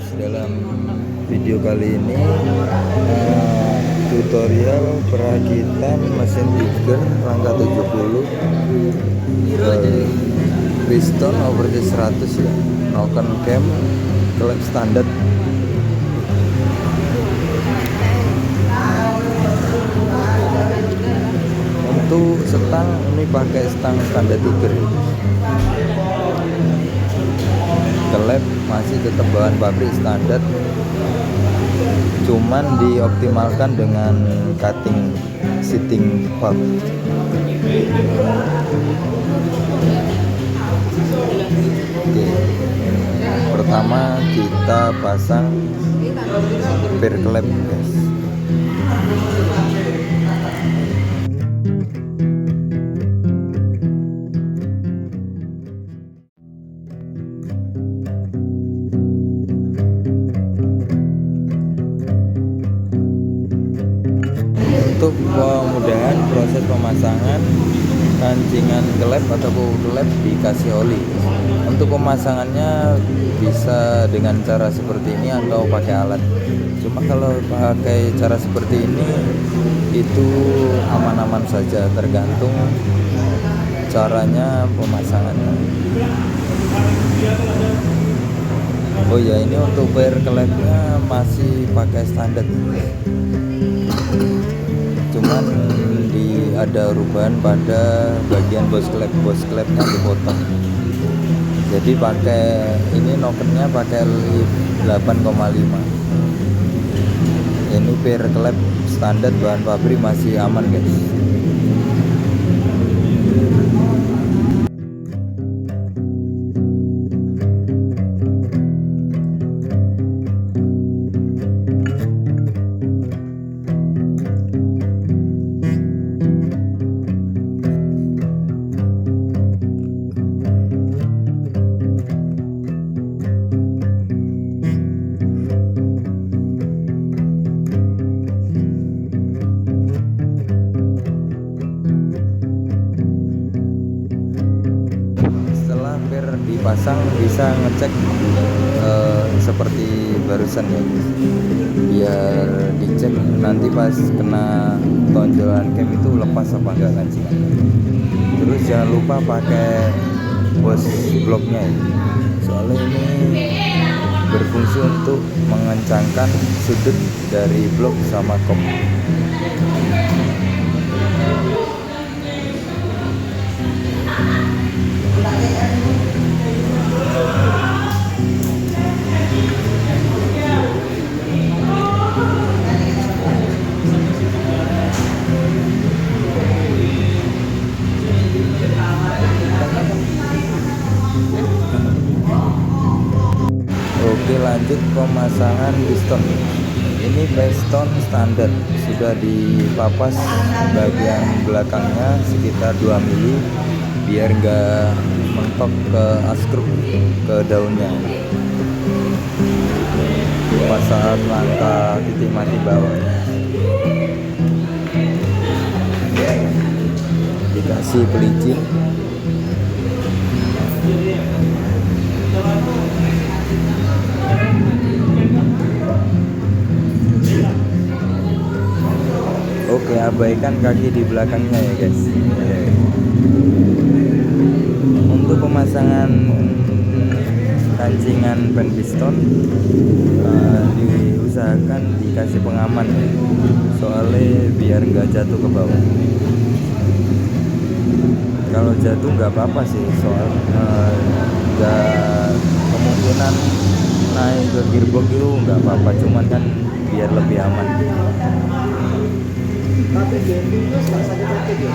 guys, dalam video kali ini tutorial perakitan mesin tiger rangka 70 piston overjet 100 ya, noken cam klep standar. Untuk stang ini pakai stang standar tiger ya. Kelep masih tetap bahan pabrik standar, cuman dioptimalkan dengan cutting seating valve. Oke, pertama kita pasang per kelep guys. Untuk kemudahan proses pemasangan rancingan kelep atau kelep dikasih oli. Untuk pemasangannya bisa dengan cara seperti ini atau pakai alat. Cuma kalau pakai cara seperti ini itu aman-aman saja, tergantung caranya pemasangannya. Oh ya, ini untuk per kelepnya masih pakai standar, cuman ada perubahan pada bagian bos klepnya dipotong. Jadi pakai ini nokennya pakai 8,5. Ini per klep standar bahan pabrik masih aman guys. Dipasang bisa ngecek seperti barusan ya guys, biar dicek nanti pas kena tonjolan cam itu lepas apa enggak rancingan. Terus jangan lupa pakai bos bloknya ya, soalnya ini berfungsi untuk mengencangkan sudut dari blok sama kop. Oke, lanjut pemasangan piston. Ini piston standar, sudah dipapas bagian belakangnya sekitar 2 mili biar enggak mentok ke askruk ke daunnya. Pas saat langkah titik mati bawah dikasih pelicin. Oke, abaikan kaki di belakangnya ya guys. Untuk pemasangan rancingan pen piston diusahakan dikasih pengaman ya, soalnya biar nggak jatuh ke bawah. Kalau jatuh nggak apa-apa sih, soal nggak kemungkinan naik ke gearbox itu nggak apa-apa, cuman kan biar lebih aman. Tapi itu salah satu paket ya.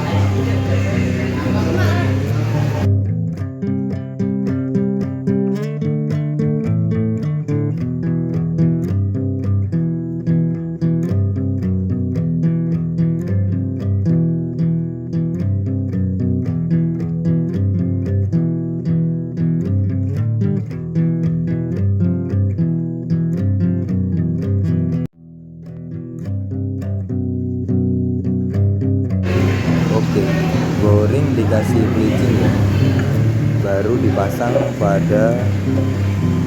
Oke, boring dikasih bleaching ya, baru dipasang pada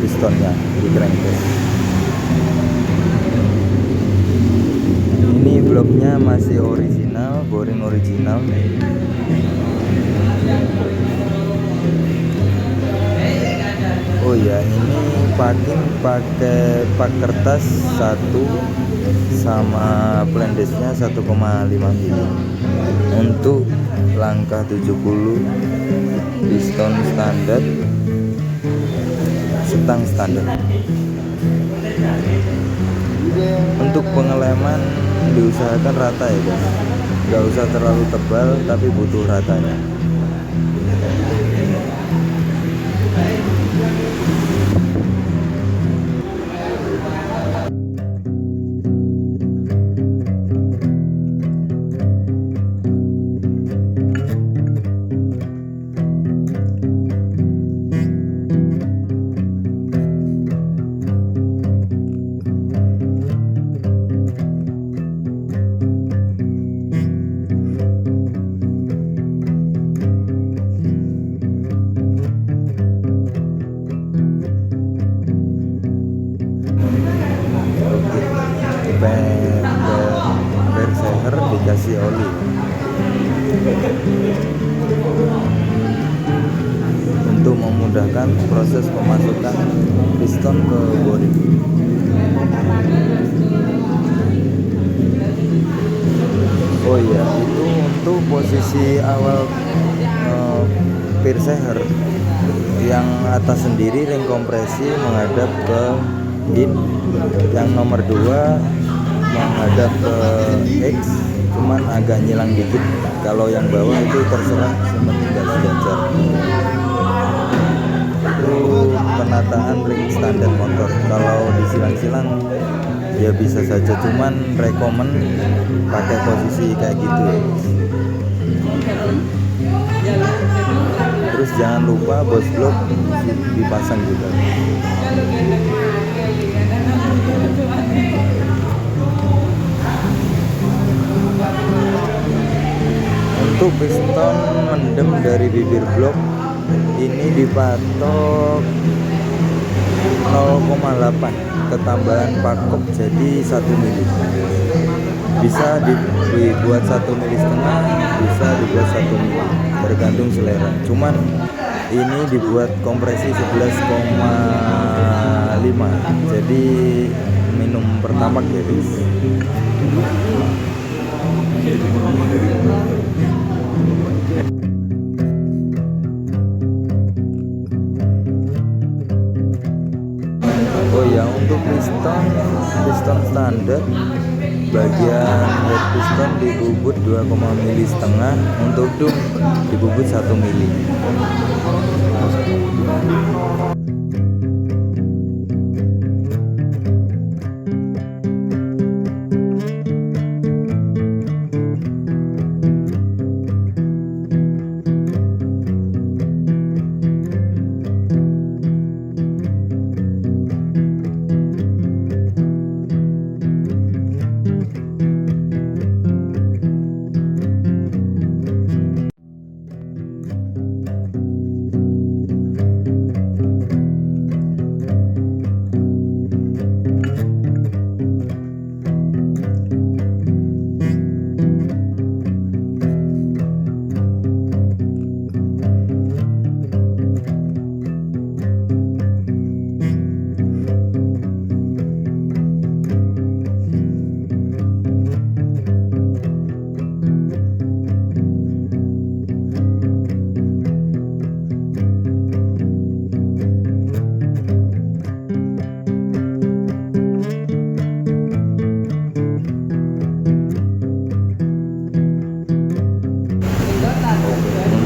pistonnya di crankcase. Ini bloknya masih original, boring original. Oh ya, ini packing pakai pak kertas 1 sama plandesnya 1,5 mili. Untuk langkah 70, piston standar, setang standar. Untuk pengeleman diusahakan rata ya guys, nggak usah terlalu tebal tapi butuh ratanya. Perseher dikasih oli untuk memudahkan proses pemasukan piston ke boring. Oh iya, itu untuk posisi awal Perseher yang atas sendiri ring kompresi menghadap ke in, yang nomor 2 menghadap ke X, cuman agak nyilang dikit. Kalau yang bawah itu terserah, seperti gas sejajar. Itu penataan ring standar motor. Kalau disilang-silang ya bisa saja, cuman rekomen pakai posisi kayak gitu ya. Terus jangan lupa bos blok dipasang juga. Untuk piston mendem dari bibir blok ini dipatok 0,8, ketambahan pakop jadi 1 mili. Bisa dibuat 1,5 mili, bisa dibuat 1 mili, tergantung selera. Cuman ini dibuat kompresi 11,5, jadi minum pertamax ya guys. Oh ya, untuk piston standar bagian head piston dibubut 2,5 mili, untuk dum dibubut 1 mili.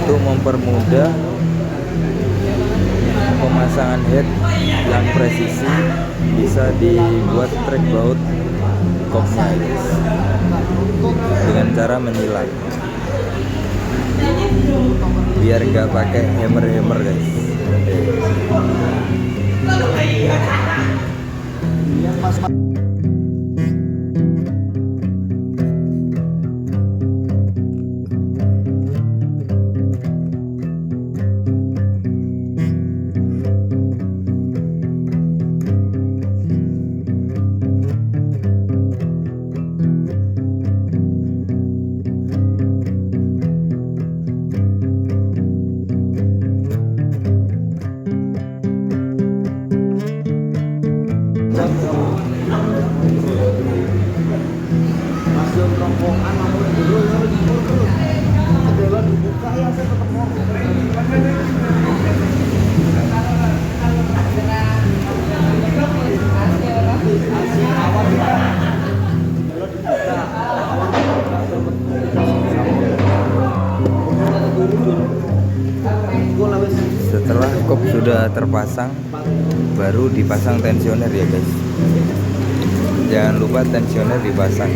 Untuk mempermudah pemasangan head yang presisi, bisa dibuat track baut kopnya dengan cara menyilang, biar nggak pakai hammer guys. Setelah kop sudah terpasang, baru dipasang tensioner ya guys. Jangan lupa tensioner dipasang.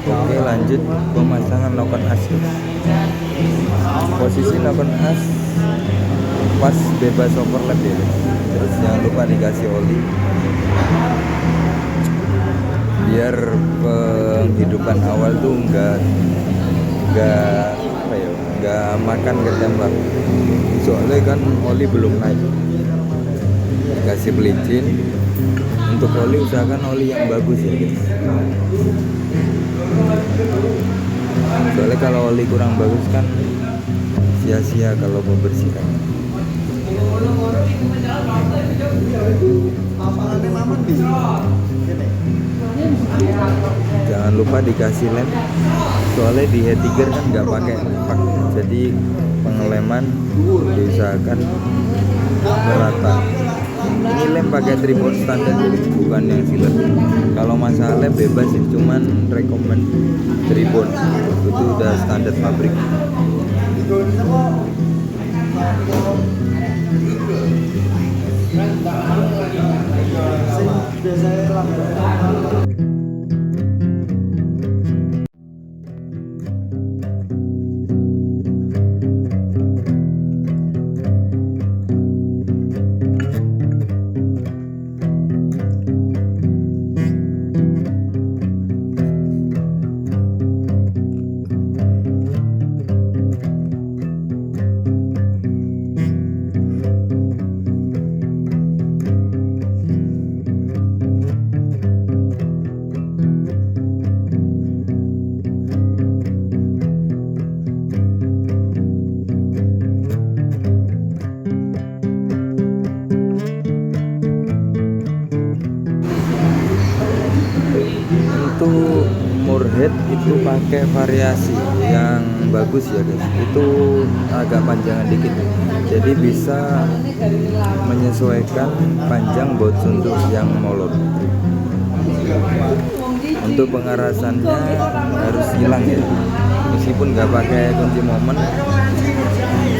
Oke, lanjut pemasangan noken as. Posisi noken as pas bebas overlap ya guys. Terus jangan lupa dikasih oli biar penghidupan awal tuh nggak apa ya, nggak makan ketembak. Soalnya kan oli belum naik. Kasih pelicin. Untuk oli usahakan oli yang bagus ya guys. Soalnya kalau oli kurang bagus kan sia-sia kalau membersihkan. Jangan lupa dikasih lem. Soalnya di headtiger kan nggak pakai pak, jadi pengeleman diusahakan merata. Ini lem pakai tripod standar jadi bukan yang silver. Kalau masalah lem bebas sih, cuman rekomend tripod itu udah standar pabrik. Untuk Moorhead itu pakai variasi yang bagus ya guys. Itu agak panjangan dikit, jadi bisa menyesuaikan panjang baut suntuk yang molor. Untuk pengerasannya harus hilang ya, meskipun nggak pakai kunci momen,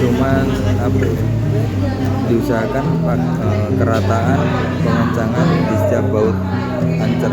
cuman apa diusahakan kerataan pengencangan di setiap baut ancet.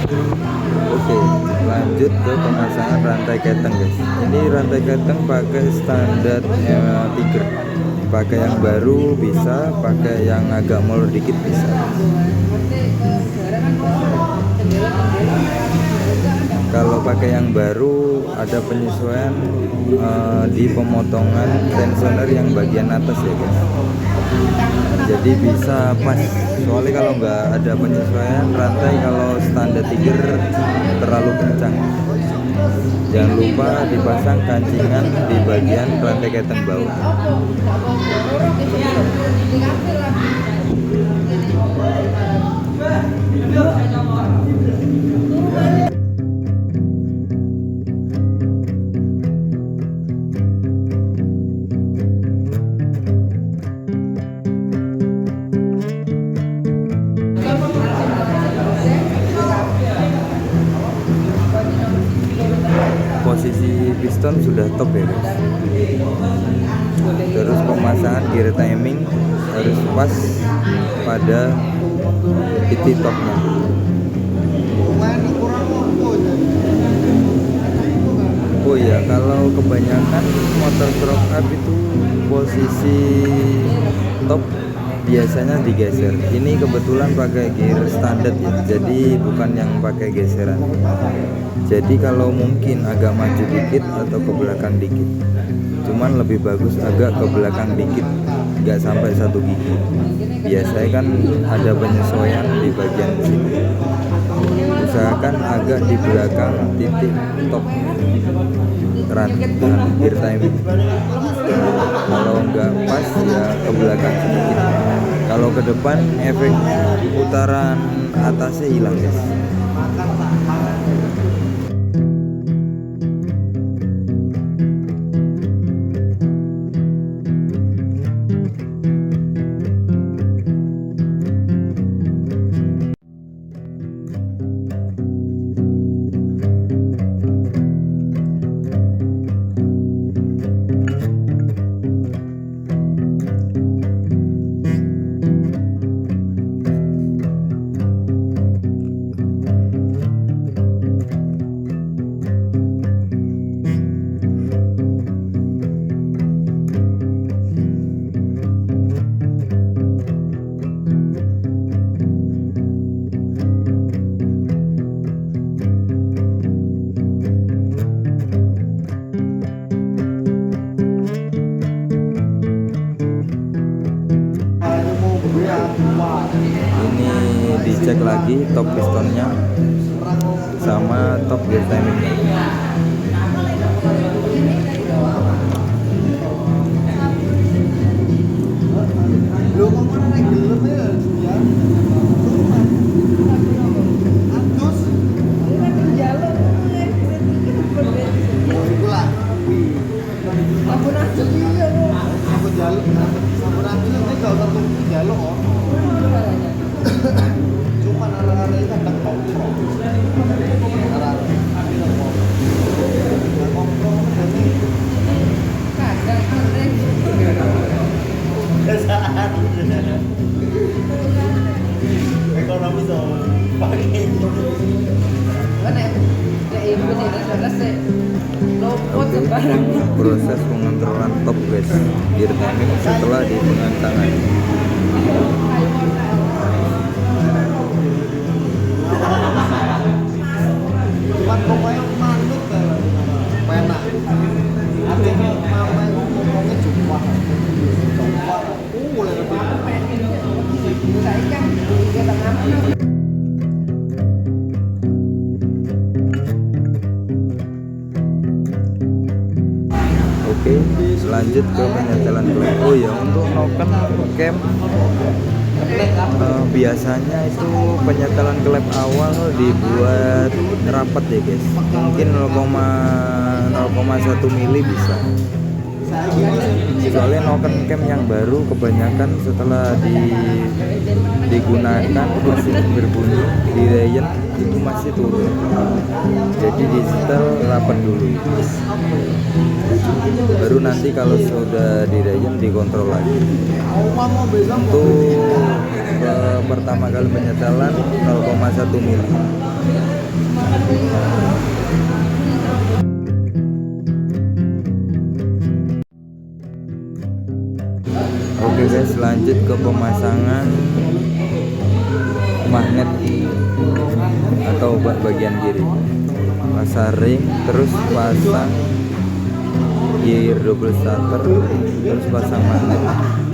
Oke, lanjut ke pemasangan rantai keteng guys. Ini rantai keteng pakai standar Tiger. Pakai yang baru bisa, pakai yang agak molor dikit bisa. Kalau pakai yang baru ada penyesuaian di pemotongan tensioner yang bagian atas ya guys. Jadi bisa pas. Soalnya kalau nggak ada penyesuaian rantai, kalau standar Tiger terlalu kencang. Jangan lupa dipasang kancingan di bagian rantai keteng bawah. Posisi piston sudah top ya guys. Terus pemasangan gear timing harus pas pada titik topnya. Oh iya, kalau kebanyakan motor truck up itu posisi top biasanya digeser. Ini kebetulan pakai gear standar ya, jadi bukan yang pakai geseran. Jadi kalau mungkin agak maju dikit atau ke belakang dikit, cuman lebih bagus agak ke belakang dikit, nggak sampai 1 gigi. Biasanya kan ada penyesuaian di bagian sini. Usahakan agak di belakang titik top rantai gear timing. Kalau nggak pas ya ke belakang sedikit. Kalau ke depan efeknya putaran atasnya hilang guys. Ini dicek lagi top pistonnya sama top gear timingnya. Cuma arah-arah ini kadang kontrol. Ekonomi so pakai. Proses pengontrolan top guys, gear timing setelah di pengentangan. Cuman pokoknya manut penak. Artinya mama itu ngomongnya jumpa. Mulai lebih. Oke, lanjut ke penyetelan klep. Oh ya, untuk noken cam biasanya itu penyetelan klep awal dibuat rapat ya guys. Mungkin 0,1 mili bisa. Soalnya noken cam yang baru kebanyakan setelah digunakan masih berbunyi di rayon itu masih turun. Jadi di setel rapat dulu. Baru nanti kalau sudah di rayon dikontrol lagi. Untuk pertama kali penyetelan 0,1 mili. Oke guys, lanjut ke pemasangan magnet atau bagian kiri. Pasang ring, terus pasang gear double starter, terus pasang magnet.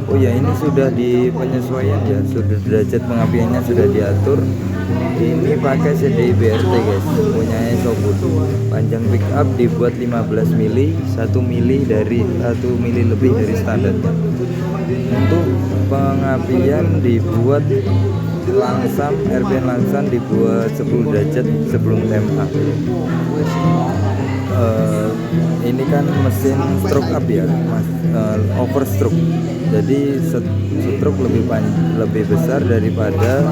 Oh ya, ini sudah di penyesuaian ya, sudah derajat pengapiannya sudah diatur. Ini pakai CDI BRT guys, punyanya Sobut. Panjang pick up dibuat 15 mili, 1 mili lebih dari standar. Untuk pengapian dibuat langsam, RPM langsam dibuat 10 derajat sebelum TMA. Ini kan mesin stroke up ya, overstroke. Jadi stroke lebih besar daripada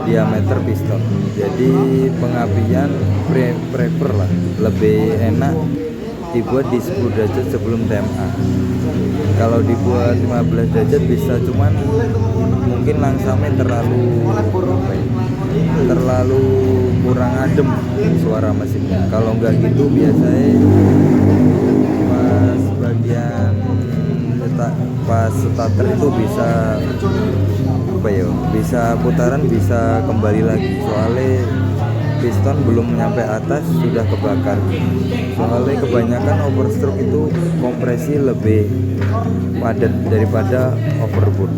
diameter piston. Jadi pengapian prefer lah, lebih enak dibuat di 10 derajat sebelum TMA. Kalau dibuat 15 derajat bisa, cuman mungkin langsamnya terlalu kurang adem suara mesinnya. Kalau nggak gitu biasanya pas starter itu bisa putaran, bisa kembali lagi, soalnya piston belum nyampe atas sudah kebakar. Soalnya kebanyakan overstroke itu kompresi lebih padat daripada overboard.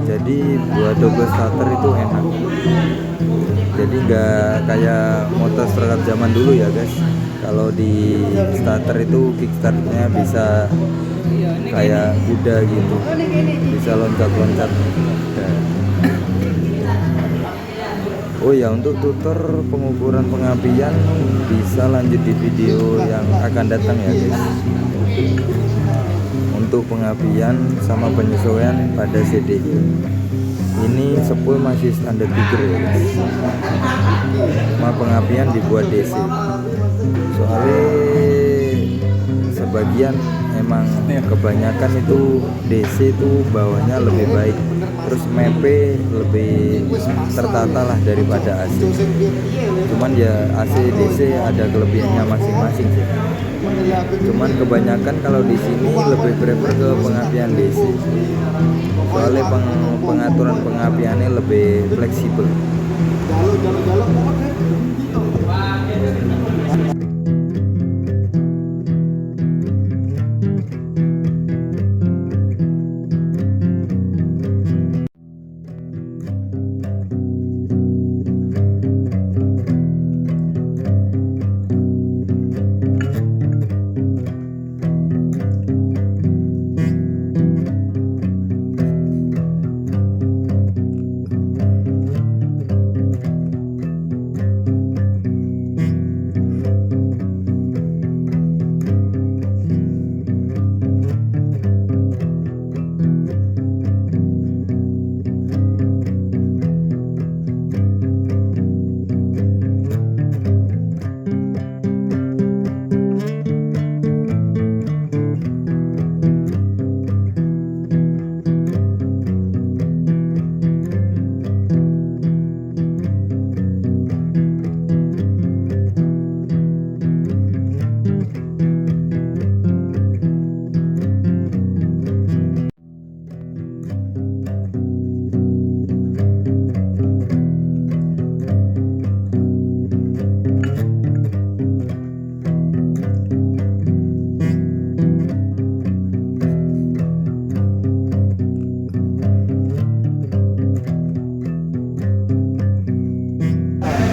Jadi buat double starter itu enak. Jadi nggak kayak motor stroke zaman dulu ya guys. Kalau di starter itu kickstartnya bisa kayak kuda gitu, bisa loncat-loncat. Oh ya, untuk tutor pengukuran pengapian bisa lanjut di video yang akan datang ya guys. Untuk pengapian sama penyesuaian pada CD ini sepul masih standar tiger ya guys. Pengapian dibuat DC, soalnya sebagian emang kebanyakan itu DC itu bawahnya lebih baik, terus mepe lebih tertata lah daripada AC. Cuman ya AC DC ada kelebihannya masing-masing sih. Cuman kebanyakan kalau di sini lebih prefer ke pengapian DC, soalnya pengaturan pengapiannya lebih fleksibel.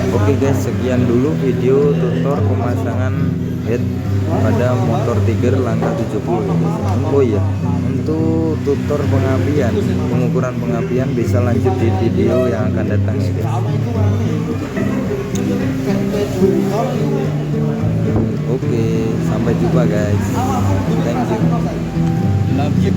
Oke guys, sekian dulu video tutor pemasangan head pada motor Tiger Langkah 70. Oh iya, untuk tutor pengapian, pengukuran pengapian bisa lanjut di video yang akan datang ya guys. Oke, sampai jumpa guys. Thank you.